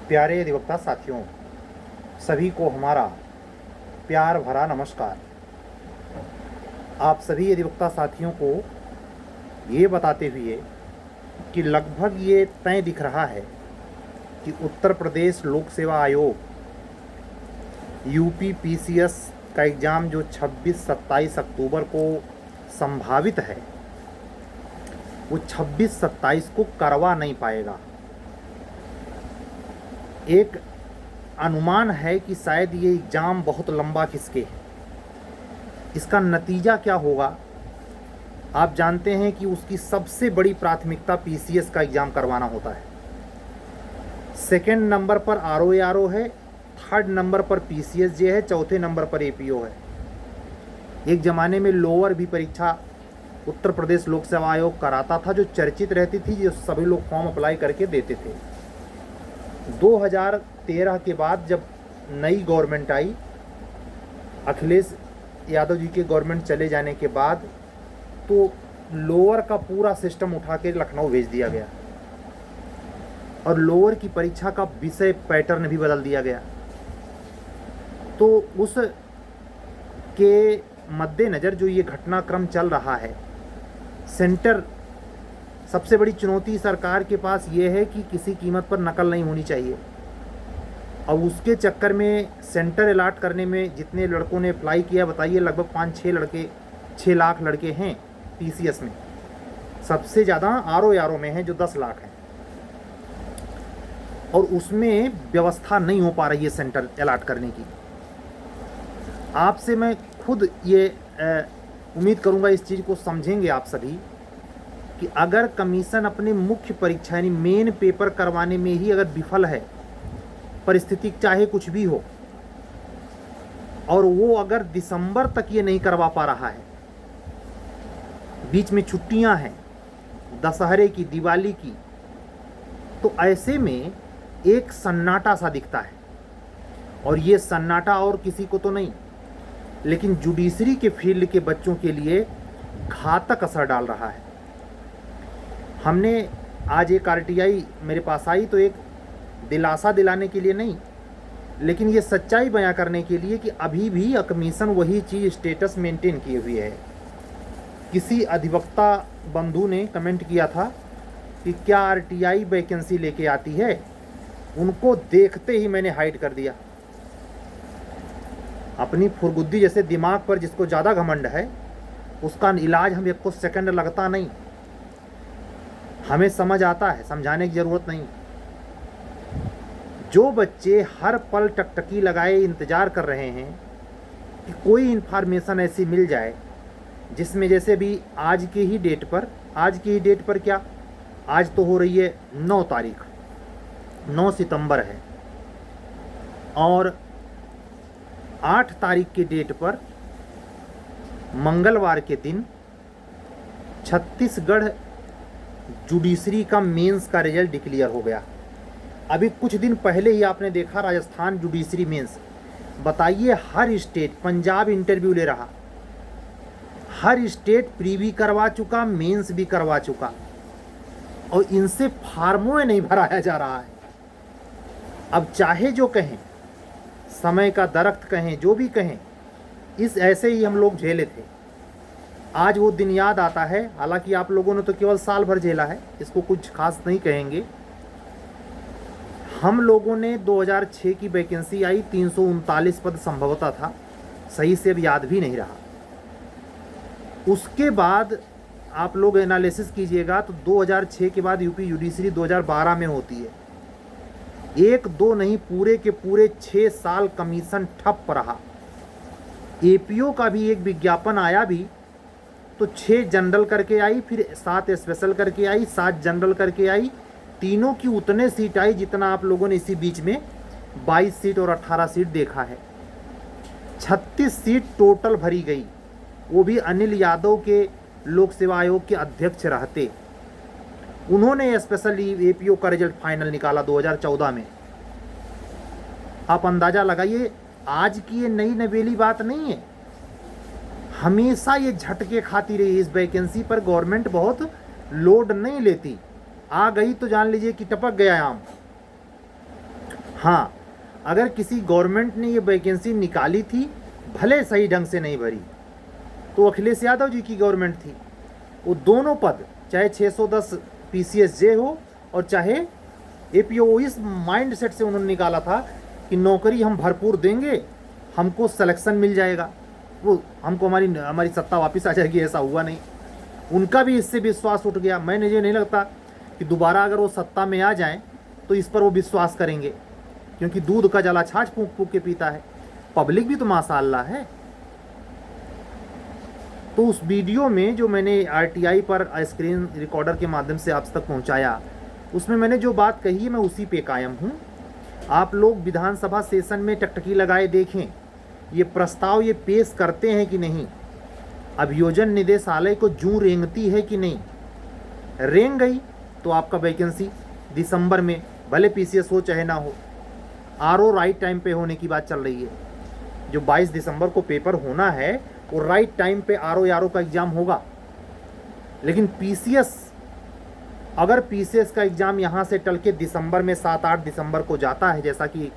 प्यारे अधिवक्ता साथियों, सभी को हमारा प्यार भरा नमस्कार। आप सभी अधिवक्ता साथियों को ये बताते हुए कि लगभग ये तय दिख रहा है कि उत्तर प्रदेश लोक सेवा आयोग यूपी पीसीएस का एग्ज़ाम जो 26-27 अक्टूबर को संभावित है, वो 26-27 को करवा नहीं पाएगा। एक अनुमान है कि शायद ये एग्ज़ाम बहुत लंबा खिसके। इसका नतीजा क्या होगा? आप जानते हैं कि उसकी सबसे बड़ी प्राथमिकता पीसीएस का एग्ज़ाम करवाना होता है। सेकंड नंबर पर आरओ है, थर्ड नंबर पर पीसीएसजे है, चौथे नंबर पर एपीओ है। एक ज़माने में लोअर भी परीक्षा उत्तर प्रदेश लोक सेवा आयोग कराता था, जो चर्चित रहती थी, जो सभी लोग फॉर्म अप्लाई करके देते थे। 2013 के बाद जब नई गवर्नमेंट आई, अखिलेश यादव जी के गवर्नमेंट चले जाने के बाद, तो लोअर का पूरा सिस्टम उठा के लखनऊ भेज दिया गया और लोअर की परीक्षा का विषय पैटर्न भी बदल दिया गया। तो उस के मद्देनज़र जो ये घटनाक्रम चल रहा है, सेंटर सबसे बड़ी चुनौती सरकार के पास ये है कि किसी कीमत पर नकल नहीं होनी चाहिए। अब उसके चक्कर में सेंटर अलाट करने में जितने लड़कों ने अप्लाई किया, बताइए, लगभग 6 लाख लड़के हैं पीसीएस में। सबसे ज़्यादा आरओ में हैं जो 10 लाख हैं, और उसमें व्यवस्था नहीं हो पा रही है सेंटर अलाट करने की। आपसे मैं खुद ये उम्मीद करूँगा इस चीज़ को समझेंगे आप सभी कि अगर कमीशन अपने मुख्य परीक्षा यानी मेन पेपर करवाने में ही अगर विफल है, परिस्थिति चाहे कुछ भी हो, और वो अगर दिसंबर तक ये नहीं करवा पा रहा है, बीच में छुट्टियां हैं दशहरे की, दिवाली की, तो ऐसे में एक सन्नाटा सा दिखता है। और ये सन्नाटा और किसी को तो नहीं, लेकिन जुडिशरी के फील्ड के बच्चों के लिए घातक असर डाल रहा है। हमने आज एक आरटीआई मेरे पास आई तो एक दिलासा दिलाने के लिए नहीं, लेकिन ये सच्चाई बयां करने के लिए कि अभी भी कमीशन वही चीज़ स्टेटस मेंटेन किए हुए है। किसी अधिवक्ता बंधु ने कमेंट किया था कि क्या आरटीआई वैकेंसी लेके आती है? उनको देखते ही मैंने हाइड कर दिया। अपनी फुरगुद्दी जैसे दिमाग पर जिसको ज़्यादा घमंड है, उसका इलाज हम एक को सेकंड लगता नहीं। हमें समझ आता है, समझाने की ज़रूरत नहीं। जो बच्चे हर पल टकटकी लगाए इंतज़ार कर रहे हैं कि कोई इन्फॉर्मेशन ऐसी मिल जाए जिसमें, जैसे भी आज की ही डेट पर क्या, आज तो हो रही है 9 तारीख, 9 सितंबर है, और 8 तारीख की डेट पर मंगलवार के दिन छत्तीसगढ़ जुडिशरी का मेंस का रिजल्ट डिक्लेयर हो गया। अभी कुछ दिन पहले ही आपने देखा राजस्थान जुडिशरी मेंस। बताइए, हर स्टेट, पंजाब इंटरव्यू ले रहा, हर स्टेट प्री भी करवा चुका, मेंस भी करवा चुका, और इनसे फार्मों में नहीं भराया जा रहा है। अब चाहे जो कहें, समय का दरख्त कहें, जो भी कहें, इस ऐसे ही हम लोग झेले थे। आज वो दिन याद आता है। हालांकि आप लोगों ने तो केवल साल भर झेला है, इसको कुछ खास नहीं कहेंगे। हम लोगों ने 2006 की वैकेंसी आई, 339 पद संभवतः था, सही से अब याद भी नहीं रहा। उसके बाद आप लोग एनालिसिस कीजिएगा तो 2006 के बाद यूपी जुडिशरी 2012 में होती है। 1-2 नहीं, पूरे के पूरे 6 साल कमीशन ठप रहा। एपीओ का भी एक विज्ञापन आया भी तो 6 जनरल करके आई, फिर 7 स्पेशल करके आई, 7 जनरल करके आई। तीनों की उतने सीट आई जितना आप लोगों ने इसी बीच में 22 सीट और 18 सीट देखा है। 36 सीट टोटल भरी गई, वो भी अनिल यादव के लोक सेवा आयोग के अध्यक्ष रहते। उन्होंने स्पेशली एपीओ का रिजल्ट फाइनल निकाला 2014 में। आप अंदाज़ा लगाइए, आज की ये नई नवेली बात नहीं है। हमेशा ये झटके खाती रही। इस वैकेंसी पर गवर्नमेंट बहुत लोड नहीं लेती, आ गई तो जान लीजिए कि टपक गया आम। हाँ, अगर किसी गवर्नमेंट ने ये वैकेंसी निकाली थी, भले सही ढंग से नहीं भरी, तो अखिलेश यादव जी की गवर्नमेंट थी, वो दोनों पद, चाहे 610 PCSJ हो और चाहे APO, इस माइंड सेट से उन्होंने निकाला था कि नौकरी हम भरपूर देंगे, हमको सिलेक्शन मिल जाएगा, वो हमको हमारी सत्ता वापस आ जाएगी। ऐसा हुआ नहीं, उनका भी इससे विश्वास उठ गया। मुझे नहीं लगता कि दोबारा अगर वो सत्ता में आ जाएं तो इस पर वो विश्वास करेंगे, क्योंकि दूध का जला छाछ फूंक फूंक के पीता है। पब्लिक भी तो माशाअल्लाह है। तो उस वीडियो में जो मैंने RTI पर स्क्रीन रिकॉर्डर के माध्यम से आप तक पहुंचाया, उसमें मैंने जो बात कही है मैं उसी पे कायम हूँ। आप लोग विधानसभा सेशन में टकटकी लगाए देखें, ये प्रस्ताव ये पेश करते हैं कि नहीं, अभियोजन निदेशालय को जूं रेंगती है कि नहीं। रेंग गई तो आपका वैकेंसी दिसंबर में, भले PCS हो चाहे ना हो, RO राइट टाइम पे होने की बात चल रही है। जो 22 दिसंबर को पेपर होना है वो राइट टाइम पे RO का एग्ज़ाम होगा। लेकिन PCS, अगर PCS का एग्ज़ाम यहाँ से टल के दिसंबर में 7-8 दिसंबर को जाता है, जैसा कि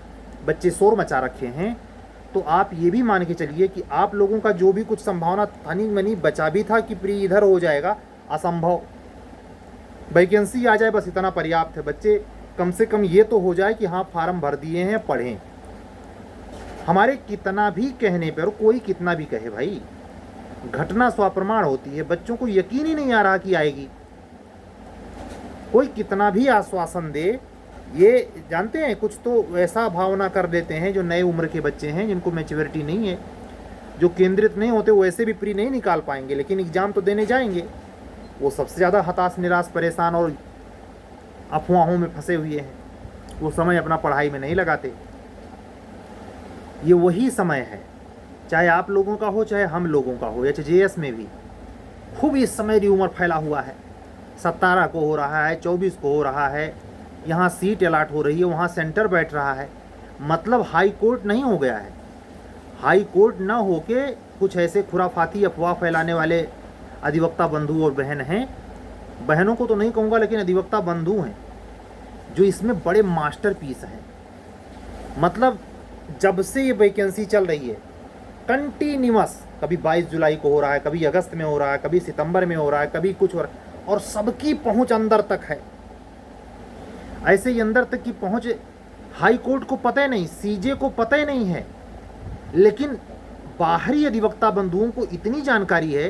बच्चे शोर मचा रखे हैं, तो आप ये भी मान के चलिए कि आप लोगों का जो भी कुछ संभावना तनी मनी बचा भी था कि प्री इधर हो जाएगा, असंभव। वैकेंसी आ जाए बस इतना पर्याप्त है। बच्चे कम से कम ये तो हो जाए कि हाँ फार्म भर दिए हैं, पढ़ें। हमारे कितना भी कहने पर, कोई कितना भी कहे भाई, घटना स्वप्रमाण होती है। बच्चों को यकीन ही नहीं आ रहा कि आएगी। कोई कितना भी आश्वासन दे, ये जानते हैं कुछ तो ऐसा भावना कर देते हैं जो नए उम्र के बच्चे हैं, जिनको मैच्योरिटी नहीं है, जो केंद्रित नहीं होते, वो ऐसे भी प्री नहीं निकाल पाएंगे, लेकिन एग्ज़ाम तो देने जाएंगे। वो सबसे ज़्यादा हताश, निराश, परेशान और अफवाहों में फंसे हुए हैं। वो समय अपना पढ़ाई में नहीं लगाते। ये वही समय है, चाहे आप लोगों का हो चाहे हम लोगों का हो। HJS में भी खूब इस समय र्यूमर फैला हुआ है। 17 को हो रहा है, 24 को हो रहा है, यहाँ सीट अलॉट हो रही है, वहाँ सेंटर बैठ रहा है। मतलब हाई कोर्ट नहीं हो गया है। हाई कोर्ट ना होके कुछ ऐसे खुराफाती अफवाह फैलाने वाले अधिवक्ता बंधु और बहन हैं, बहनों को तो नहीं कहूँगा, लेकिन अधिवक्ता बंधु हैं, जो इसमें बड़े मास्टरपीस हैं। मतलब जब से ये वैकेंसी चल रही है कंटिन्यूअस, कभी 22 जुलाई को हो रहा है, कभी अगस्त में हो रहा है, कभी सितंबर में हो रहा है, कभी कुछ हो रहा है, और सबकी पहुंच अंदर तक है। ऐसे ही अंदर तक की पहुंच हाई कोर्ट को पता ही नहीं, CJ को पता ही नहीं है, लेकिन बाहरी अधिवक्ता बंधुओं को इतनी जानकारी है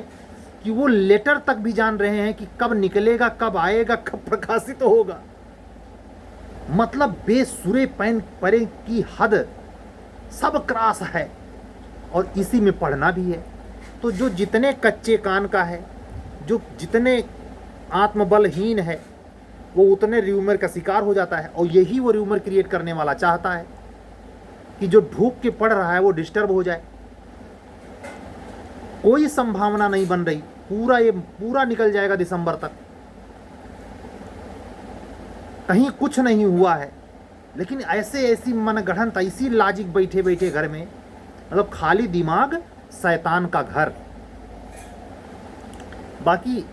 कि वो लेटर तक भी जान रहे हैं कि कब निकलेगा, कब आएगा, कब प्रकाशित होगा। मतलब बेसुरे पैन परे की हद, सब क्रॉस है, और इसी में पढ़ना भी है। तो जो जितने कच्चे कान का है, जो जितने आत्मबलहीन है, वो उतने र्यूमर का शिकार हो जाता है। और यही वो र्यूमर क्रिएट करने वाला चाहता है कि जो ढूक के पढ़ रहा है वो डिस्टर्ब हो जाए। कोई संभावना नहीं बन रही, पूरा निकल जाएगा दिसंबर तक, कहीं कुछ नहीं हुआ है। लेकिन ऐसी मनगढ़ंत, ऐसी लॉजिक बैठे बैठे घर में, मतलब खाली दिमाग शैतान का घर। बाकी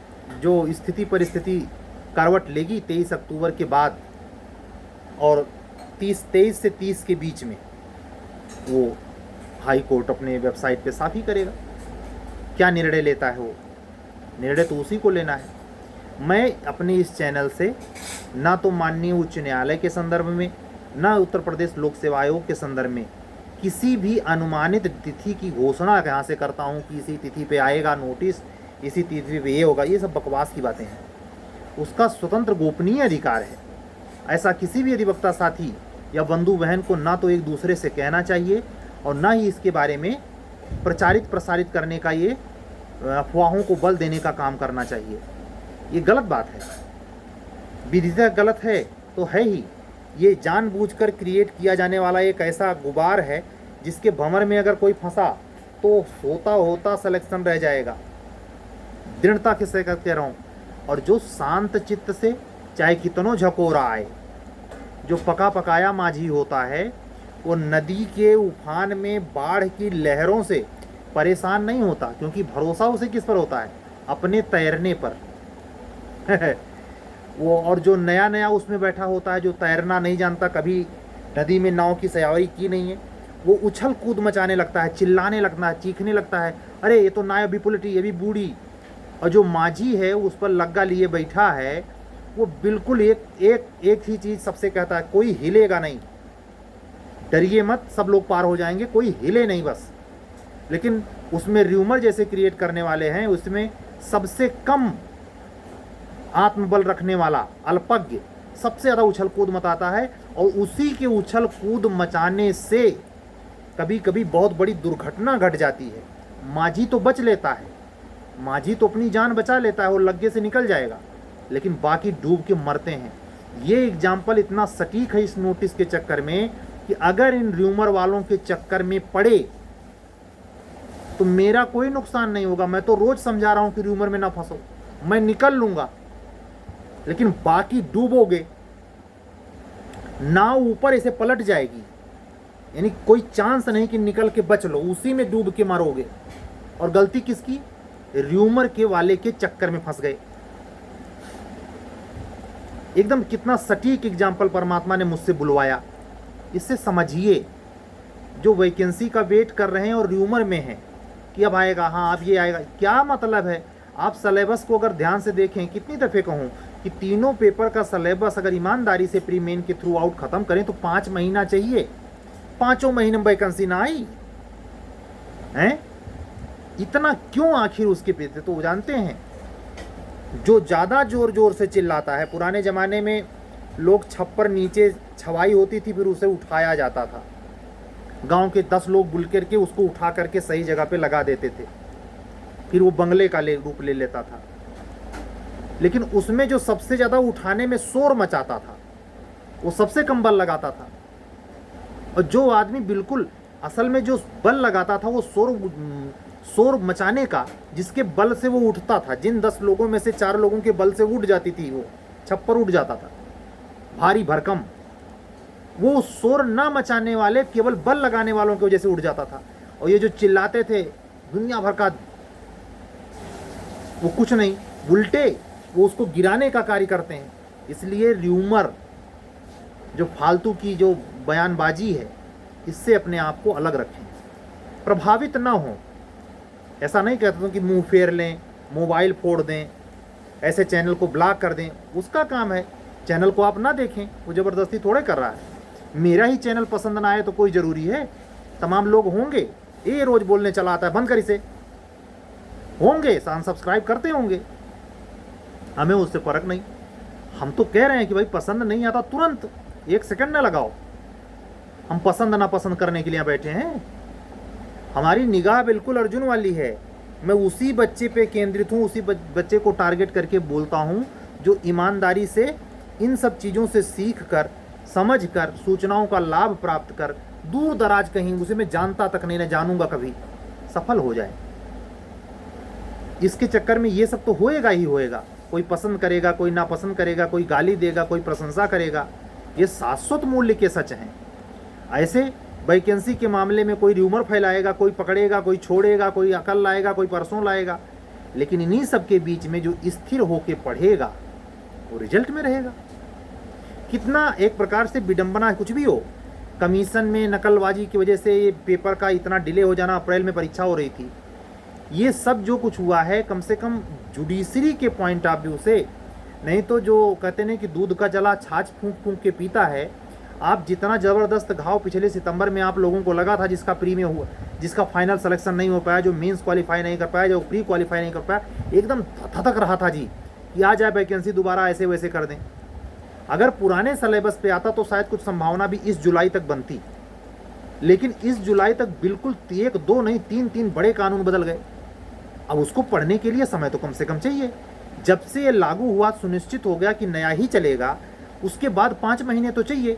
जो स्थिति परिस्थिति करवट लेगी 23 अक्टूबर के बाद और 23 से 30 के बीच में, वो हाई कोर्ट अपने वेबसाइट पे साफ ही करेगा क्या निर्णय लेता है। वो निर्णय तो उसी को लेना है। मैं अपने इस चैनल से ना तो माननीय उच्च न्यायालय के संदर्भ में, ना उत्तर प्रदेश लोक सेवा आयोग के संदर्भ में किसी भी अनुमानित तिथि की घोषणा यहाँ से करता हूँ कि इसी तिथि पे आएगा नोटिस, इसी तिथि पे ये होगा। ये सब बकवास की बातें हैं। उसका स्वतंत्र गोपनीय अधिकार है। ऐसा किसी भी अधिवक्ता साथी या बंधु बहन को ना तो एक दूसरे से कहना चाहिए और ना ही इसके बारे में प्रचारित प्रसारित करने का, ये अफवाहों को बल देने का काम करना चाहिए। ये गलत बात है, विधितः गलत है तो है ही। ये जानबूझकर क्रिएट किया जाने वाला एक ऐसा गुबार है जिसके भंवर में अगर कोई फंसा तो होता होता सिलेक्शन रह जाएगा। दृढ़ता के साथ कह रहा हूँ। और जो शांत चित्त से, चाहे कितनों झकोरा आए, जो पका पकाया माझी होता है, वो नदी के उफान में बाढ़ की लहरों से परेशान नहीं होता, क्योंकि भरोसा उसे किस पर होता है? अपने तैरने पर। वो और जो नया नया उसमें बैठा होता है, जो तैरना नहीं जानता, कभी नदी में नाव की सवारी की नहीं है, वो उछल कूद मचाने लगता है, चिल्लाने लगता है, चीखने लगता है, अरे ये तो नाव भी पुलटी, ये भी बूढ़ी। और जो माझी है उस पर लग्गा लिए बैठा है, वो बिल्कुल एक ही चीज़ सबसे कहता है, कोई हिलेगा नहीं, डरिए मत, सब लोग पार हो जाएंगे, कोई हिले नहीं बस। लेकिन उसमें र्यूमर जैसे क्रिएट करने वाले हैं, उसमें सबसे कम आत्मबल रखने वाला अल्पज्ञ सबसे ज़्यादा उछल कूद मचाता है, और उसी के उछल कूद मचाने से कभी कभी बहुत बड़ी दुर्घटना घट जाती है। माझी तो बच लेता है, माझी तो अपनी जान बचा लेता है और लग्गे से निकल जाएगा, लेकिन बाकी डूब के मरते हैं। ये एग्जाम्पल इतना सटीक है इस नोटिस के चक्कर में कि अगर इन र्यूमर वालों के चक्कर में पड़े तो मेरा कोई नुकसान नहीं होगा। मैं तो रोज समझा रहा हूं कि र्यूमर में ना फंसो, मैं निकल लूंगा, लेकिन बाकी डूबोगे, नाव ऊपर ऐसे पलट जाएगी, यानी कोई चांस नहीं कि निकल के बच लो, उसी में डूब के मरोगे। और गलती किसकी? र्यूमर के वाले के चक्कर में फंस गए। एकदम कितना सटीक एग्जाम्पल परमात्मा ने मुझसे बुलवाया। इससे समझिए, जो वैकेंसी का वेट कर रहे हैं और र्यूमर में हैं कि अब आएगा, हाँ अब ये आएगा, क्या मतलब है? आप सिलेबस को अगर ध्यान से देखें, कितनी दफ़े कहूँ कि तीनों पेपर का सिलेबस अगर ईमानदारी से प्री मेन के थ्रू आउट ख़त्म करें तो 5 महीना चाहिए। 5 महीने में वैकेंसी ना आई हैं? इतना क्यों आखिर उसके पीछे? तो वो जानते हैं, जो ज़्यादा जोर जोर से चिल्लाता है, पुराने ज़माने में लोग छप्पर नीचे छवाई होती थी, फिर उसे उठाया जाता था, गांव के 10 लोग बुल करके उसको उठा करके सही जगह पे लगा देते थे, फिर वो बंगले का रूप ले लेता था। लेकिन उसमें जो सबसे ज़्यादा उठाने में शोर मचाता था, वो सबसे कम बल लगाता था। और जो आदमी बिल्कुल असल में जो बल लगाता था, वो शोर मचाने का, जिसके बल से वो उठता था, जिन 10 लोगों में से 4 लोगों के बल से उठ जाती थी, वो छप्पर उठ जाता था भारी भरकम, वो शोर ना मचाने वाले, केवल बल लगाने वालों की वजह से उठ जाता था। और ये जो चिल्लाते थे दुनिया भर का, वो कुछ नहीं, उल्टे वो उसको गिराने का कार्य करते हैं। इसलिए र्यूमर, जो फालतू की जो बयानबाजी है, इससे अपने आप को अलग रखें, प्रभावित ना हो। ऐसा नहीं कहता हूँ कि मुंह फेर लें, मोबाइल फोड़ दें, ऐसे चैनल को ब्लॉक कर दें, उसका काम है। चैनल को आप ना देखें, वो ज़बरदस्ती थोड़े कर रहा है। मेरा ही चैनल पसंद ना आए तो कोई ज़रूरी है? तमाम लोग होंगे, ये रोज़ बोलने चला आता है बंद कर इसे, होंगे अनसब्सक्राइब करते होंगे, हमें उससे फ़र्क नहीं। हम तो कह रहे हैं कि भाई पसंद नहीं आता तुरंत 1 सेकंड ना लगाओ। हम पसंद ना पसंद करने के लिए बैठे हैं। हमारी निगाह बिल्कुल अर्जुन वाली है। मैं उसी बच्चे पे केंद्रित हूँ, उसी बच्चे को टारगेट करके बोलता हूँ जो ईमानदारी से इन सब चीज़ों से सीख कर, समझ कर, सूचनाओं का लाभ प्राप्त कर, दूर दराज कहीं, उसे मैं जानता तक नहीं, न जानूंगा कभी, सफल हो जाए। इसके चक्कर में ये सब तो होएगा ही होएगा। कोई पसंद करेगा, कोई नापसंद करेगा, कोई गाली देगा, कोई प्रशंसा करेगा, ये शाश्वत मूल्य के सच हैं। ऐसे वैकेंसी के मामले में कोई र्यूमर फैलाएगा, कोई पकड़ेगा, कोई छोड़ेगा, कोई अकल लाएगा, कोई परसों लाएगा, लेकिन इन्हीं सब के बीच में जो स्थिर होके पढ़ेगा वो रिजल्ट में रहेगा। कितना एक प्रकार से विडंबना, कुछ भी हो, कमीशन में नकलबाजी की वजह से ये पेपर का इतना डिले हो जाना, अप्रैल में परीक्षा हो रही थी, ये सब जो कुछ हुआ है कम से कम जुडिशरी के पॉइंट ऑफ व्यू से, नहीं तो जो कहते हैं कि दूध का जला छाछ फूंक फूंक के पीता है। आप जितना ज़बरदस्त घाव पिछले सितंबर में आप लोगों को लगा था, जिसका प्री में हुआ, जिसका फाइनल सिलेक्शन नहीं हो पाया, जो मेंस क्वालिफाई नहीं कर पाया, जो प्री क्वालिफाई नहीं कर पाया, एकदम थथक रहा था जी कि आ जाए वैकेंसी दोबारा, ऐसे वैसे कर दें। अगर पुराने सिलेबस पे आता तो शायद कुछ संभावना भी इस जुलाई तक बनती, लेकिन इस जुलाई तक बिल्कुल 1, 2 नहीं 3 बड़े कानून बदल गए। अब उसको पढ़ने के लिए समय तो कम से कम चाहिए। जब से ये लागू हुआ, सुनिश्चित हो गया कि नया ही चलेगा, उसके बाद 5 महीने तो चाहिए।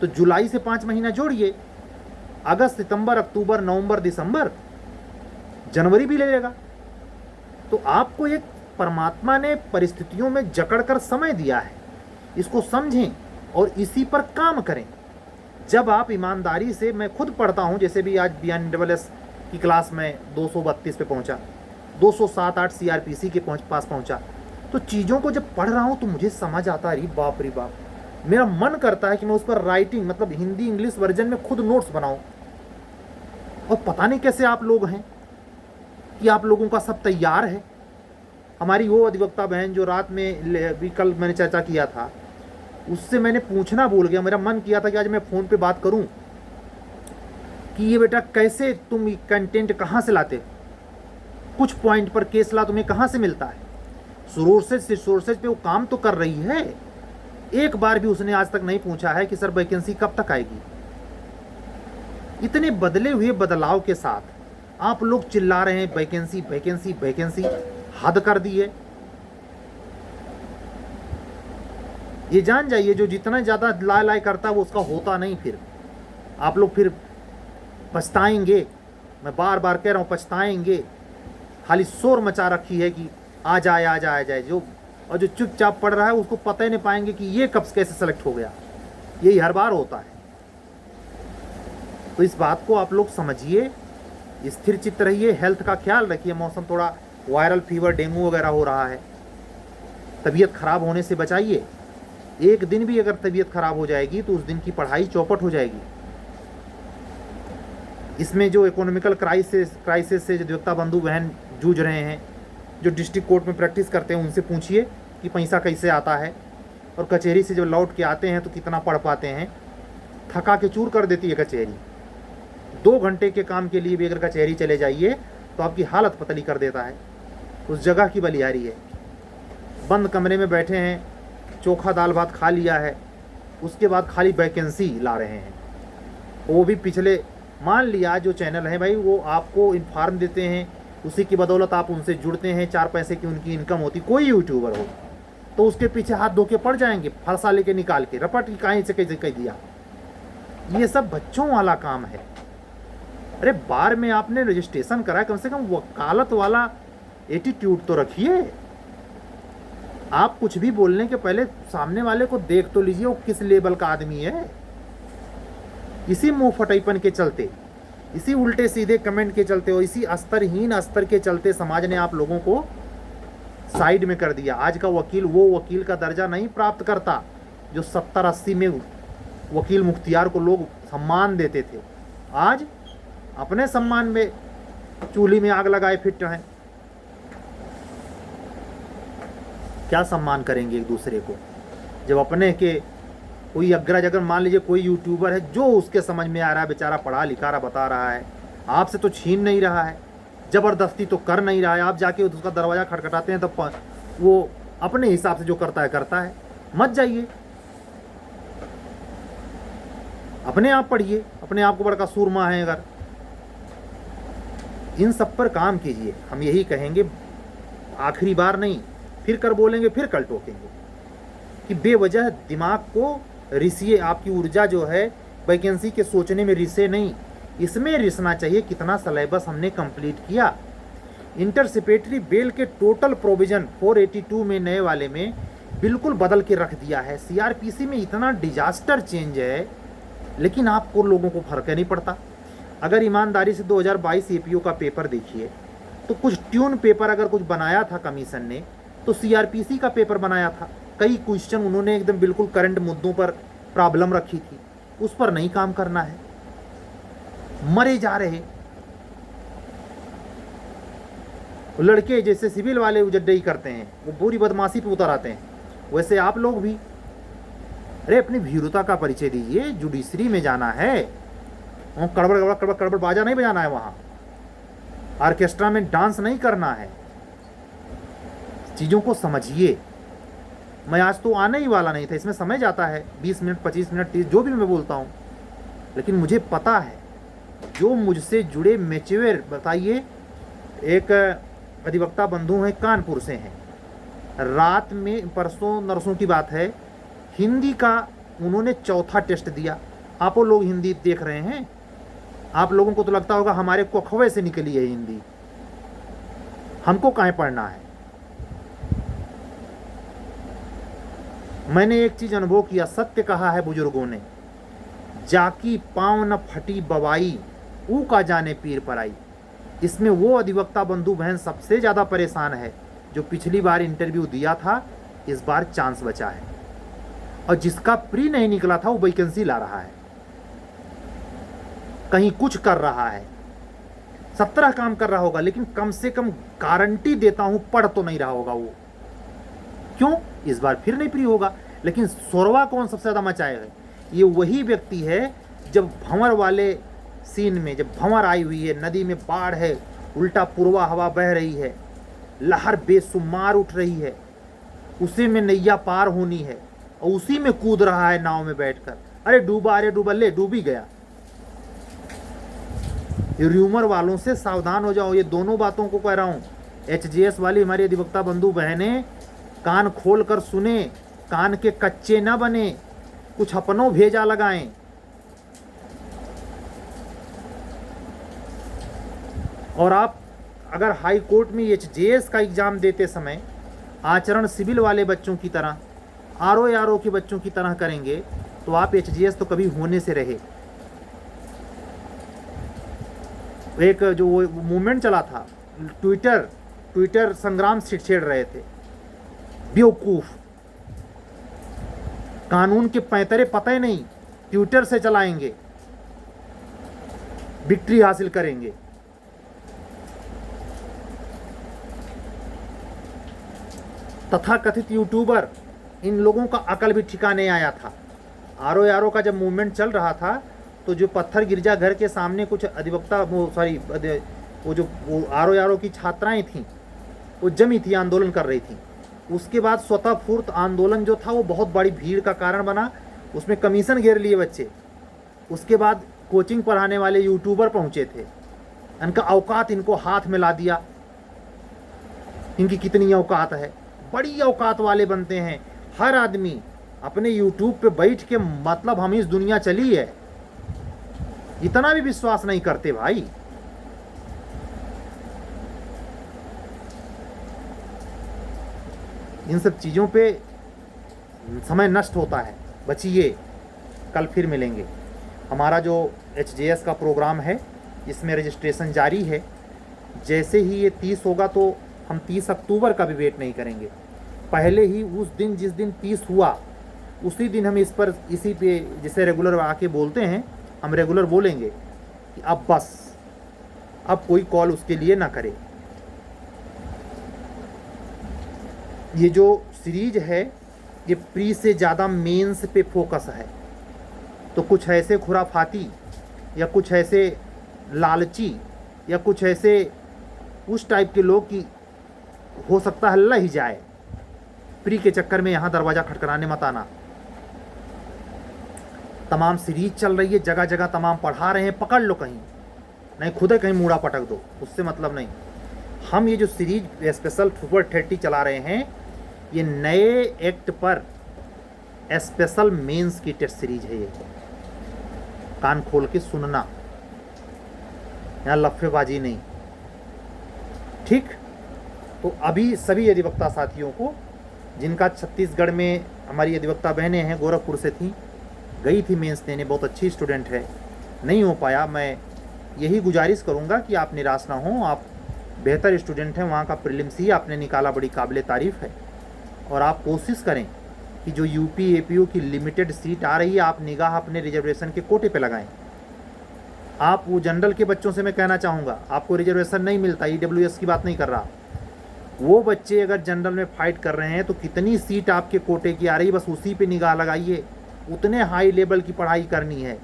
तो जुलाई से 5 महीना जोड़िए, अगस्त, सितंबर, अक्टूबर, नवंबर, दिसंबर, जनवरी भी ले लेगा। तो आपको एक परमात्मा ने परिस्थितियों में जकड़ कर समय दिया है, इसको समझें और इसी पर काम करें। जब आप ईमानदारी से, मैं खुद पढ़ता हूँ, जैसे भी आज BNSS की क्लास में 232 पे पहुँचा, 207-8 CRPC के पास पहुँचा, तो चीज़ों को जब पढ़ रहा हूँ तो मुझे समझ आता, अरे बाप रे बाप, मेरा मन करता है कि मैं उस पर राइटिंग मतलब हिंदी इंग्लिश वर्जन में खुद नोट्स बनाऊं। और पता नहीं कैसे आप लोग हैं कि आप लोगों का सब तैयार है। हमारी वो अधिवक्ता बहन जो रात में भी कल मैंने चर्चा किया था, उससे मैंने पूछना भूल गया। मेरा मन किया था कि आज मैं फ़ोन पे बात करूं कि ये बेटा कैसे तुम कंटेंट कहाँ से लाते, कुछ पॉइंट पर केस ला तुम्हें कहाँ से मिलता है। सोर्सेज पे वो काम तो कर रही है। एक बार भी उसने आज तक नहीं पूछा है कि सर वैकेंसी कब तक आएगी। इतने बदले हुए बदलाव के साथ आप लोग चिल्ला रहे हैं वैकेंसी वैकेंसी वैकेंसी। हद कर दी है। ये जान जाइए जो जितना ज़्यादा ला लाई करता है वो उसका होता नहीं। फिर आप लोग फिर पछताएंगे। मैं बार बार कह रहा हूँ पछताएंगे। खाली शोर मचा रखी है कि आ जाए आ जाए आ जाए। और जो चुपचाप पड़ रहा है उसको पता ही नहीं पाएंगे कि ये कब कैसे सेलेक्ट हो गया। यही हर बार होता है। तो इस बात को आप लोग समझिए, स्थिर चित्त रहिए, हेल्थ का ख्याल रखिए। मौसम थोड़ा वायरल फीवर डेंगू वगैरह हो रहा है, तबीयत खराब होने से बचाइए। एक दिन भी अगर तबीयत खराब हो जाएगी तो उस दिन की पढ़ाई चौपट हो जाएगी। इसमें जो इकोनॉमिकल क्राइसिस से जो अधिवक्ता बंधु बहन जूझ रहे हैं, जो डिस्ट्रिक्ट कोर्ट में प्रैक्टिस करते हैं, उनसे पूछिए कि पैसा कैसे आता है। और कचहरी से जब लौट के आते हैं तो कितना पढ़ पाते हैं। थका के चूर कर देती है कचहरी। 2 घंटे के काम के लिए भी अगर कचहरी चले जाइए तो आपकी हालत पतली कर देता है। उस जगह की बलिहारी है। बंद कमरे में बैठे हैं, चोखा दाल भात खा लिया है, उसके बाद खाली वैकेंसी ला रहे हैं। वो भी पिछले, मान लिया जो चैनल है भाई वो आपको इन्फॉर्म देते हैं, उसी की बदौलत आप उनसे जुड़ते हैं, 4 पैसे की उनकी इनकम होती। कोई यूट्यूबर हो तो उसके पीछे हाथ धो के पड़ जाएंगे, फरसा लेके निकाल के रपट की कहीं से कैसे कह दिया। ये सब बच्चों वाला काम है। अरे बार में आपने रजिस्ट्रेशन करा, कम से कम वकालत वाला एटीट्यूड तो रखिए। आप कुछ भी बोलने के पहले सामने वाले को देख तो लीजिए वो किस लेवल का आदमी है। इसी मुंह फटाईपन के चलते, इसी उल्टे सीधे कमेंट के चलते और इसी स्तरहीन स्तर के चलते समाज ने आप लोगों को साइड में कर दिया। आज का वकील वो वकील का दर्जा नहीं प्राप्त करता जो 70-80 में वकील मुख्तियार को लोग सम्मान देते थे। आज अपने सम्मान में चूल्ही में आग लगाए फिट हैं। क्या सम्मान करेंगे एक दूसरे को जब अपने के कोई अग्रज, अगर मान लीजिए कोई यूट्यूबर है जो उसके समझ में आ रहा है, बेचारा पढ़ा लिखा रहा, बता रहा है, आपसे तो छीन नहीं रहा है, ज़बरदस्ती तो कर नहीं रहा है। आप जाके उसका दरवाज़ा खटखटाते हैं तो वो अपने हिसाब से जो करता है। मत जाइए, अपने आप पढ़िए, अपने आप को बड़का सूरमा है। अगर इन सब पर काम कीजिए। हम यही कहेंगे, आखिरी बार नहीं, फिर कर बोलेंगे, फिर कल टोकेंगे कि बेवजह दिमाग को रिसिए। आपकी ऊर्जा जो है वैकेंसी के सोचने में रिसे नहीं, इसमें रिसना चाहिए कितना सिलेबस हमने कंप्लीट किया। इंटरसिपेटरी बेल के टोटल प्रोविजन 482 में नए वाले में बिल्कुल बदल के रख दिया है। सीआरपीसी में इतना डिजास्टर चेंज है, लेकिन आपको लोगों को फर्क नहीं पड़ता। अगर ईमानदारी से 2022 एपीओ का पेपर देखिए तो कुछ ट्यून पेपर अगर कुछ बनाया था कमीशन ने तो सीआरपीसी का पेपर बनाया था। कई क्वेश्चन उन्होंने एकदम बिल्कुल करंट मुद्दों पर प्रॉब्लम रखी थी, उस पर नहीं काम करना है। मरे जा रहे लड़के जैसे सिविल वाले उजड्डई करते हैं, वो पूरी बदमाशी पे उतर आते हैं, वैसे आप लोग भी। अरे अपनी भीरुता का परिचय दीजिए। जुडिशरी में जाना है, कड़बड़ कड़बड़ कड़बड़ कड़बड़ बाजा नहीं बजाना है, वहाँ ऑर्केस्ट्रा में डांस नहीं करना है। चीज़ों को समझिए। मैं आज तो आने ही वाला नहीं था, इसमें समय जाता है 20 मिनट 25 मिनट 30 जो भी मैं बोलता हूँ, लेकिन मुझे पता है जो मुझसे जुड़े मैच्योर, बताइए एक अधिवक्ता बंधु हैं कानपुर से हैं, रात में परसों नरसों की बात है, हिंदी का उन्होंने 4था टेस्ट दिया। आप लोग हिंदी देख रहे हैं, आप लोगों को तो लगता होगा हमारे कोखवे से निकली है हिंदी, हमको काहे पढ़ना है। मैंने एक चीज अनुभव किया, सत्य कहा है बुजुर्गों ने, जाकी पाँव न फटी बवाई ऊ का जाने पीर पर आई। इसमें वो अधिवक्ता बंधु बहन सबसे ज़्यादा परेशान है जो पिछली बार इंटरव्यू दिया था, इस बार चांस बचा है। और जिसका प्री नहीं निकला था वो वैकेंसी ला रहा है, कहीं कुछ कर रहा है, 17 काम कर रहा होगा, लेकिन कम से कम गारंटी देता हूं पढ़ तो नहीं रहा होगा वो। क्यों? इस बार फिर नहीं प्री होगा। लेकिन शोरवा कौन सबसे ज्यादा मचाएगा? ये वही व्यक्ति है जब भंवर वाले सीन में, जब भंवर आई हुई है, नदी में बाढ़ है, उल्टा पूर्वा हवा बह रही है, लहर बेसुमार उठ रही है, उसी में नैया पार होनी है और उसी में कूद रहा है नाव में बैठकर, अरे डूबा, अरे डूबा, ले डूब ही गया। ये र्यूमर वालों से सावधान हो जाओ। ये दोनों बातों को कह रहा हूं। एचजीएस वाली हमारी अधिवक्ता बंधु बहनें कान खोल कर सुने, कान के कच्चे ना बने, कुछ अपनों भेजा लगाएं। और आप अगर हाई कोर्ट में एचजीएस का एग्जाम देते समय आचरण सिविल वाले बच्चों की तरह, आरओ के बच्चों की तरह करेंगे तो आप एचजीएस तो कभी होने से रहे। एक जो वो मूवमेंट चला था, ट्विटर संग्राम छेड़ रहे थे, बेवकूफ, कानून के पैंतरे पता ही नहीं, ट्विटर से चलाएंगे, विक्ट्री हासिल करेंगे। तथाकथित यूट्यूबर, इन लोगों का अकल भी ठिकाने आया था। आरओ का जब मूवमेंट चल रहा था तो जो पत्थर गिरजा घर के सामने कुछ अधिवक्ता वो आरओ की छात्राएं थीं, वो जमी थी, आंदोलन कर रही थी। उसके बाद स्वतः फूर्त आंदोलन जो था वो बहुत बड़ी भीड़ का कारण बना, उसमें कमीशन घेर लिए बच्चे। उसके बाद कोचिंग पढ़ाने वाले यूट्यूबर पहुंचे थे, इनका औकात इनको हाथ में ला दिया। इनकी कितनी औकात है, बड़ी औकात वाले बनते हैं हर आदमी अपने यूट्यूब पे बैठ के, मतलब हम इस दुनिया चली है, इतना भी विश्वास नहीं करते भाई। इन सब चीजों पे समय नष्ट होता है, बचिए। कल फिर मिलेंगे। हमारा जो एचजेएस का प्रोग्राम है इसमें रजिस्ट्रेशन जारी है। जैसे ही ये 30 होगा तो हम 30 अक्टूबर का भी वेट नहीं करेंगे, पहले ही उस दिन जिस दिन 30 हुआ उसी दिन हम इसी पे जिसे रेगुलर आके बोलते हैं, हम रेगुलर बोलेंगे कि अब बस, अब कोई कॉल उसके लिए ना करे। ये जो सीरीज है ये प्री से ज़्यादा मेंस पे फोकस है। तो कुछ ऐसे खुराफाती या कुछ ऐसे लालची या कुछ ऐसे उस टाइप के लोग की हो सकता है हल्ला ही जाए, प्री के चक्कर में यहाँ दरवाज़ा खटखटाने मत आना। तमाम सीरीज चल रही है, जगह जगह तमाम पढ़ा रहे हैं, पकड़ लो कहीं, नहीं खुद कहीं मूड़ा पटक दो, उससे मतलब नहीं। हम ये जो सीरीज स्पेशल सुपर 30 चला रहे हैं ये नए एक्ट पर स्पेशल मेंस की टेस्ट सीरीज है। ये कान खोल के सुनना, यहाँ लफेबाजी नहीं, ठीक। तो अभी सभी अधिवक्ता साथियों को जिनका छत्तीसगढ़ में, हमारी अधिवक्ता बहनें हैं गोरखपुर से थी, गई थी मेंस देने, बहुत अच्छी स्टूडेंट है, नहीं हो पाया, मैं यही गुजारिश करूंगा कि आप निराश ना हो, आप बेहतर स्टूडेंट हैं, वहाँ का प्रीलिम्स ही आपने निकाला, बड़ी काबिल तारीफ़ है। और आप कोशिश करें कि जो यूपी एपीओ की लिमिटेड सीट आ रही है आप निगाह अपने रिजर्वेशन के कोटे पे लगाएं। आप वो जनरल के बच्चों से मैं कहना चाहूँगा, आपको रिजर्वेशन नहीं मिलता, ईडब्ल्यूएस की बात नहीं कर रहा, वो बच्चे अगर जनरल में फाइट कर रहे हैं तो कितनी सीट आपके कोटे की आ रही है, बस उसी पे निगाह लगाइए। उतने हाई लेवल की पढ़ाई करनी है।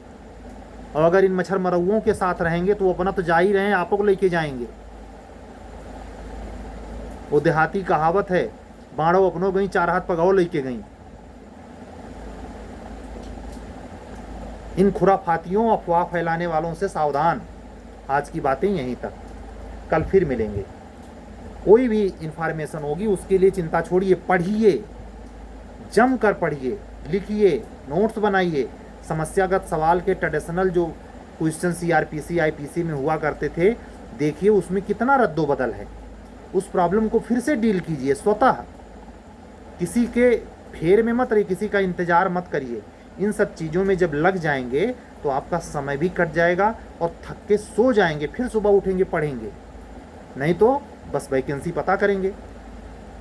और अगर इन मच्छर मरउओं के साथ रहेंगे तो वो अपना तो जा ही रहे हैं, आपको लेके जाएंगे। वो देहाती कहावत है, बाड़ो अपनों गई, चार हाथ पगाओ लेके गई। इन खुराफातियों, अफवाह फैलाने वालों से सावधान। आज की बातें यहीं तक, कल फिर मिलेंगे। कोई भी इंफॉर्मेशन होगी उसके लिए चिंता छोड़िए, पढ़िए, जम कर पढ़िए, लिखिए, नोट्स बनाइए। समस्यागत सवाल के ट्रेडिशनल जो क्वेश्चन सीआरपीसी आईपीसी में हुआ करते थे, देखिए उसमें कितना रद्दोबदल है। उस प्रॉब्लम को फिर से डील कीजिए स्वतः, किसी के फेर में मत रहिए, किसी का इंतजार मत करिए। इन सब चीज़ों में जब लग जाएंगे तो आपका समय भी कट जाएगा और थक के सो जाएंगे, फिर सुबह उठेंगे पढ़ेंगे। नहीं तो बस वैकेंसी पता करेंगे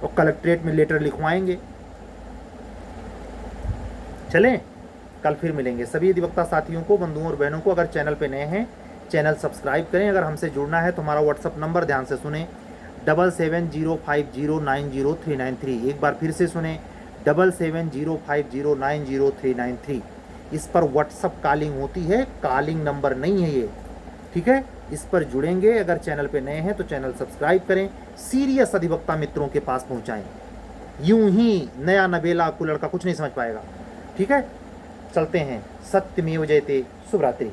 और कलेक्ट्रेट में लेटर लिखवाएंगे। चलें, कल फिर मिलेंगे। सभी अधिवक्ता साथियों को, बंधुओं और बहनों को, अगर चैनल पे नए हैं चैनल सब्सक्राइब करें। अगर हमसे जुड़ना है तो हमारा व्हाट्सअप नंबर ध्यान से सुने 7705090393। एक बार फिर से सुने 7705090393। इस पर व्हाट्सअप कॉलिंग होती है, कॉलिंग नंबर नहीं है ये, ठीक है। इस पर जुड़ेंगे। अगर चैनल पे नए हैं तो चैनल सब्सक्राइब करें, सीरियस अधिवक्ता मित्रों के पास पहुंचाएं। यूं ही नया नबेला को लड़का कुछ नहीं समझ पाएगा, ठीक है। चलते हैं, सत्यमेव जयते। शुभ रात्रि।